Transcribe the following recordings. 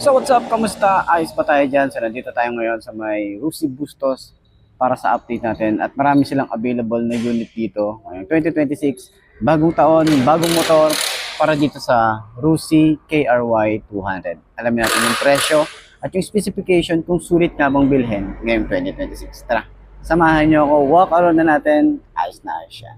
So what's up? Kamusta? Ayos pa tayo dyan. So nandito tayo ngayon sa may Rusi Bustos para sa update natin. At marami silang available na unit dito. Ngayong 2026, bagong taon, bagong motor para dito sa Rusi KRY 200. Alamin natin yung presyo at yung specification kung sulit nga bang bilhin ngayong 2026. Tara, samahan nyo ako. Walk around na natin. Ayos na ayos siya.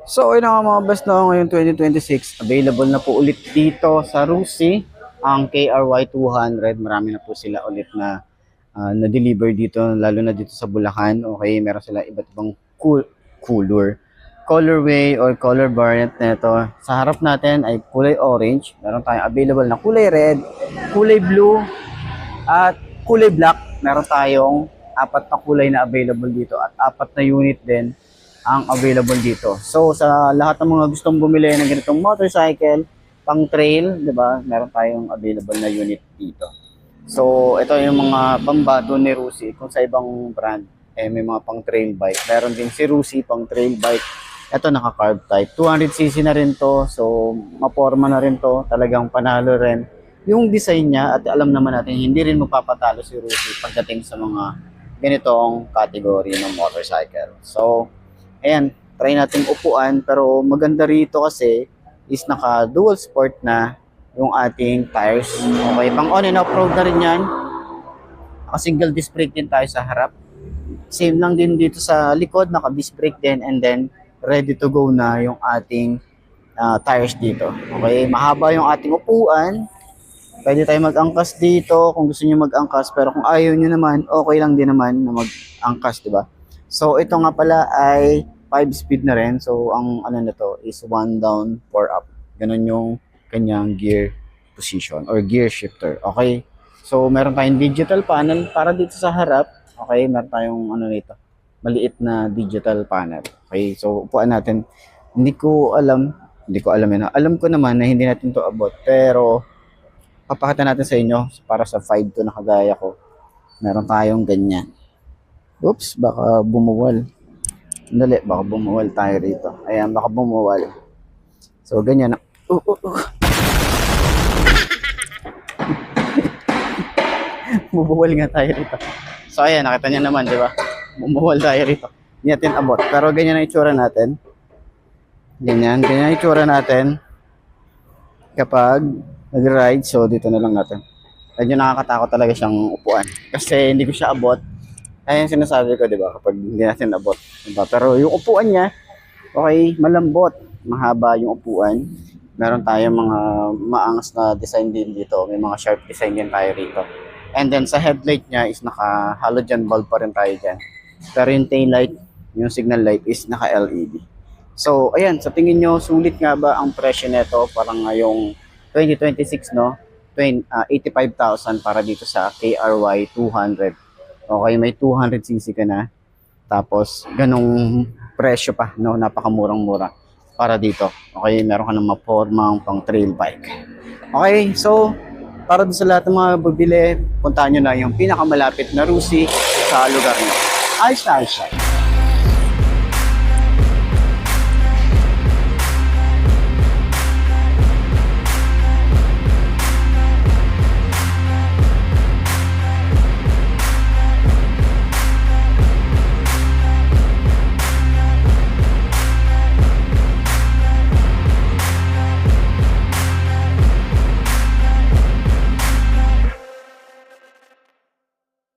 So ayun nga mga boss, no, ngayong 2026, available na po ulit dito sa Rusi ang KRY 200. Marami na po sila ulit na na-deliver dito, lalo na dito sa Bulacan. Okay, meron sila iba't ibang colorway or color variant nito. Sa harap natin ay kulay orange. Meron tayong available na kulay red, kulay blue, at kulay black. Meron tayong apat na kulay na available dito at apat na unit din ang available dito. So sa lahat ng mga gustong bumili ng ganitong motorcycle, pang trail, 'di ba? Meron tayong available na unit dito. So ito yung mga pambato ni Rusi. Kung sa ibang brand may mga pang trail bike. Meron din si Rusi pang trail bike. Ito naka-carb type. 200cc na rin to. So maporma na rin to. Talagang panalo rin yung design niya, at alam naman natin hindi rin magpapatalo si Rusi pagdating sa mga ganitong category ng motorcycle. So ayan, try natin upuan, pero maganda rito kasi is naka dual sport na yung ating tires. Okay, pang on and off road na rin yan. Naka single disc brake din tayo sa harap. Same lang din dito sa likod, naka disc brake din, and then ready to go na yung ating tires dito. Okay, mahaba yung ating upuan. Pwede tayo mag-angkas dito kung gusto niyo mag-angkas, pero kung ayaw niyo naman, okay lang din naman na mag-angkas, di ba? So ito nga pala ay 5-speed na rin. So ang ano na to is 1 down, 4 up. Ganun yung kanyang gear position or gear shifter. Okay. So meron tayong digital panel para dito sa harap. Okay, meron tayong ano nito, maliit na digital panel. Okay, so upuan natin. Hindi ko alam yun. Alam ko naman na hindi natin to abot, pero papakita natin sa inyo para sa 5 to na kagaya ko. Meron tayong ganyan. Oops, baka bumuwal. Dali, baka bumuwal tayo rito. Ayan, baka bumuwal. So, ganyan na. Bumuwal nga tayo rito. So, ayan, nakita niyo naman, di ba? Bumuwal tayo rito. Hindi natin abot. Pero ganyan ang itsura natin. Ganyan ang itsura natin kapag nag-ride. So, dito na lang natin. Medyo nakakatakot talaga siyang upuan. Kasi hindi ko siya abot. Ayan sinasabi ko, di ba, kapag hindi natin abot. Diba? Pero yung upuan niya, okay, malambot. Mahaba yung upuan. Meron tayong mga maangas na design din dito. May mga sharp design din tayo rito. And then sa headlight niya is naka halogen bulb pa rin tayo dyan. Pero yung tail light, yung signal light is naka LED. So, ayan, sa tingin nyo, sulit nga ba ang presyo nito parang ngayong 2026, no? 85,000 para dito sa KRY 200. Okay, may 200cc ka na. Tapos, ganong presyo pa, no? Napakamurang-mura para dito. Okay, meron ka ng mapormang pang trail bike. Okay, so, para sa lahat ng mga bibili, puntahan nyo na yung pinakamalapit na Rusi sa lugar nyo. Ayos na ayos siya.